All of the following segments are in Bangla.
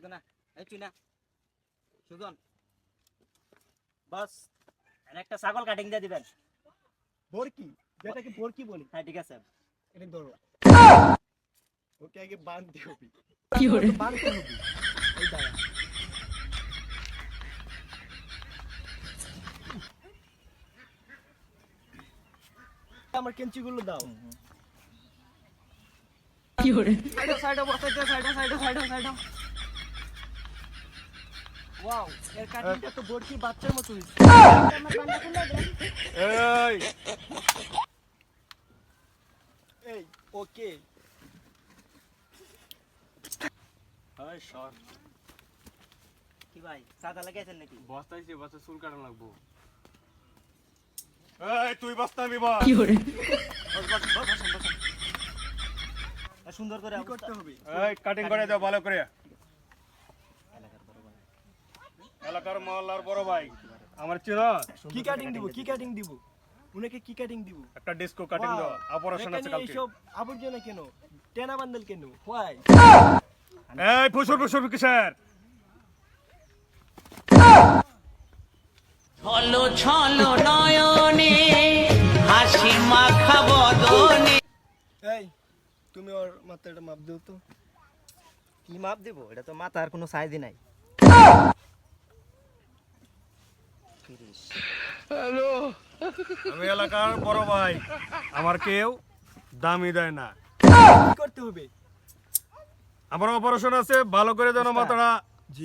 লাগবে না। এই তুই না সুজন বস একটা ছাগল কাটিং দিয়ে দিবেন। বরকি যেটাকে বরকি বলি। হ্যাঁ ঠিক আছে। এটা ধরো ওকে আগে বাঁধতে হবে। কি করে বাঁধতে হবে। এই দাঁড়া আমার কেঞ্চিগুলো দাও। কি করে সাইডে বস সাইডে ওয়াও এর কাটিংটা তো বরকি বাচ্চার মতো হইছে। এই এই ওকে এই সর কি ভাই সাদা লাগাইছেন নাকি? বস্তাইছি বস্তা চুল কাটা লাগবো। এই তুই বস্তা বিবা কি করে সুন্দর করে কি করতে হবে? এই কাটিং করে দাও ভালো করে। এলাকার মহল্লার বড় ভাই আমার চিনো কি কাটিং দিব? কি কাটিং দিব? উনাকে কি কাটিং দিব? একটা ডিস্কো কাটিং দাও। অপারেশন আছে এখানে কালকে। এইসব আবর্জনা কেন? টেনা বান্ডেল কেন? হোয়াই? এই ফুসুর কিসের? ছলো ছলো নয়নে হাসি মাখা বদনে। এই তুমি ওর মাথাটা মাপ দাও তো। কি মাপ দেব? এটা তো মাথার কোনো সাইজই নাই। আমি এলাকার বড় ভাই, আমার কেউ দামি দেয় না। কি করতে হবে? আমার অপারেশন আছে, ভালো করে যেন মাথাটা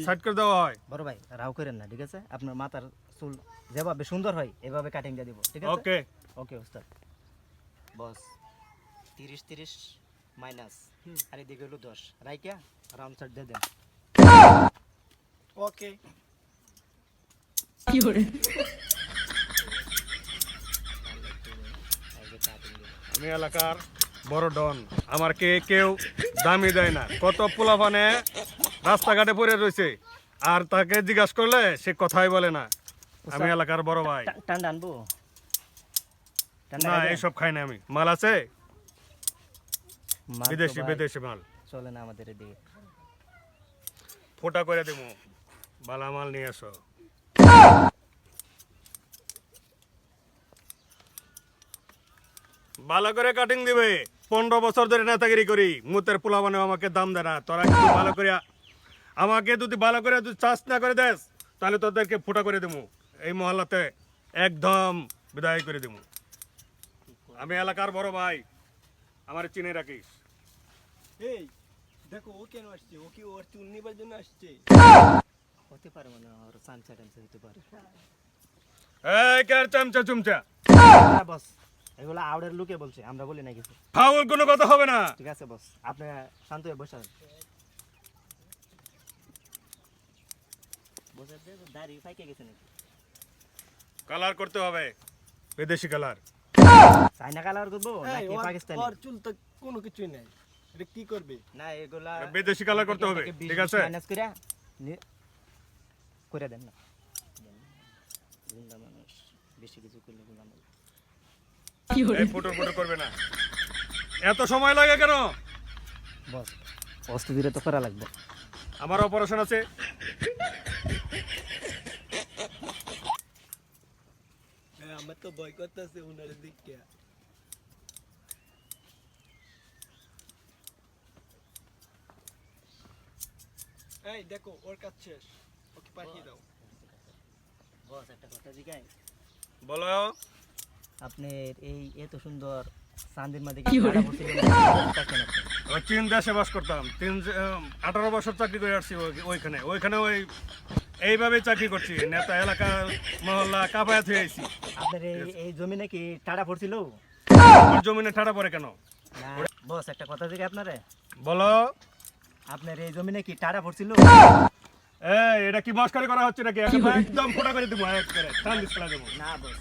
সেট করে দেওয়া হয়। বড় ভাই রাও করেন না, ঠিক আছে? আপনার মাথার চুল যেভাবে সুন্দর হয় এভাবে কাটিং দিয়ে দিব, ঠিক আছে? ওকে ওকে ওস্তাদ। বস 30 মাইনাস আর এদিকে হলো 10 রাইকা রাউন্ড সাইড দিয়ে দেন। ওকে কি করে আমি এলাকার বড় ডন, আমার কেউ দামি দেয় না। কত পোলাপানে রাস্তাঘাটে পড়ে রয়েছে, আর তাকে জিজ্ঞাসা করলে সে কথাই বলে না। আমি এলাকার বড় ভাই। ঠান্ডা আনবো? না এইসব খাই না আমি। মাল আছে মাল তো বিদেশি ভাই বিদেশি মাল, চলে না আমাদের এদিকে। ফোটা করে দেবো। বালা মাল নিয়ে এসো। ভালো করে কাটিং দিবে। 15 বছর ধরে নেতাগিরি করি, মুতের পোলা বানাও, আমাকে দাম দেয় না। তোরা কিন্তু ভালো করে আমাকে যদি ভালো করে চাষ না করে দেস, তাহলে তোদেরকে ফোটা করে দেবো। এই মহল্লাতে একদম বিদায় করে দেবো। আমি এলাকার বড় ভাই, আমার চিনে রাখিস। এই দেখো ও কেন আসছে? ও কি ওর চুল নিবার জন্য আসছে? হতে পারে মনে হয়, ওর চামচা টামচা হতে পারে। এই কার চামচা চুমচা? হ্যাঁ বস, এগুলো আউডের লুকে বলছে, আমরা বলি না কিছু। ফাউল কোনো কথা হবে না। ঠিক আছে বস, আপনি শান্ত হয়ে বসে বসে দাড়ি পাইকে গেছে নাকি? কালার করতে হবে, বিদেশি কালার। চাইনা কালার করবো এই, নাকি ওর- পাকিস্তানি? ওর চুল তো কোনো কিছুই নাই। এটা কি করবে? না এগুলা বিদেশি কালার করতে হবে, ঠিক আছে? মাইনাস করে দেন না। জিন্দা মানুষ বেশি কিছু করলে গুনাহ নেই। কি করে এই ফটো করবে না। এত সময় লাগে কেন? বস অস্ত ধীরে তো করা লাগবে। আমার অপারেশন আছে। আমার তো ভয় করতেছে ওনার দিকে। এই দেখো ওর কাজ শেষ, ওকে পাঠিয়ে দাও। বস একটা কথা জিগাই, বলো। আপনি এই এত সুন্দর চাঁদের মাঝে কি করে? আমি চীন দেশে বাস করতাম। 18 বছর চাকরি করে আসছি ওইখানে ওই এইভাবে চাকরি করছি। নেতা এলাকা মহল্লা কাপায়াত হয়ে আইছি। আপনার এই জমিনে কি টাড়া পড়ছিল? আমার জমিনে ঠাড়া পড়ে কেন? না বস একটা কথা জিগাই আপনারে, বলো। আপনার এই জমিনে কি টাড়া পড়ছিল? এই এটা কি মস্কারি করা হচ্ছে নাকি? একদম ফোটা করে দেবো, এক করে টান ডিসপ্লে দেবো। না বস,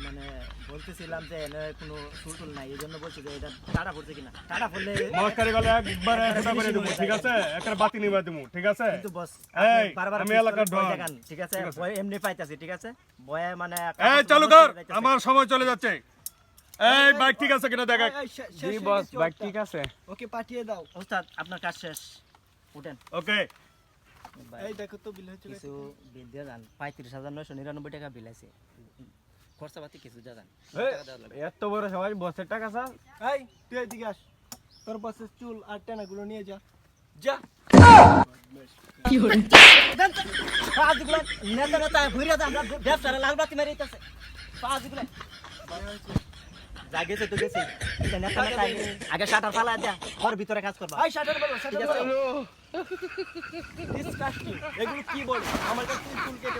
মানে বলতেছিলাম যে এনে কোনো সুলটুল নাই, এই জন্য বলছি যে এটা টাড়া পড়ছে কিনা। টাড়া পড়লে মস্কারি গলে একবার ফোটা করে দেবো, ঠিক আছে? একটা বাতি নিবা দেবো, ঠিক আছে? কিন্তু বস এই, বারবার আমি এলাকার ডন। ঠিক আছে? ভয় এমনি পাইতাছি, ঠিক আছে? ভয়ে মানে এই চালু কর, আমার সময় চলে যাচ্ছে। এই বাইক ঠিক আছে কিনা দেখ। এই, শেষ হয়ে গেছে ওরটা। আছে। ওকে পাঠিয়ে দাও। ওস্তাদ আপনার কাজ শেষ, উঠেন। ওকে। ভাই, এই দেখো তো বিল হচ্ছে কিছু বিল দিয়ে যান 35,999 টাকা বিল আছে খরচাপাতি কিছু দিয়ে যান এই, টাকা দেওয়া লাগবে। এত বড় সবাই বসের টাকা স্যার এই তুই এদিকে আস তোর বসের চুল আর টেনাগুলো নিয়ে যা যা Fiore, পাঁচগুলো নেতা নেতা ঘুরে যা আমরা ব্যবসারে লাল বাতি মেরে দিতেছে পাঁচগুলো যা গেছে তো গেছে এটা নেতা নেতা আগে শাটার ফালা দেয়া ঘর ভিতরে কাজ করবা এই শাটার বলো শাটার ঠিক আছে। বলো ডিসকাস্টিং এগুলো কি বলে আমার কাছে চুল কেটে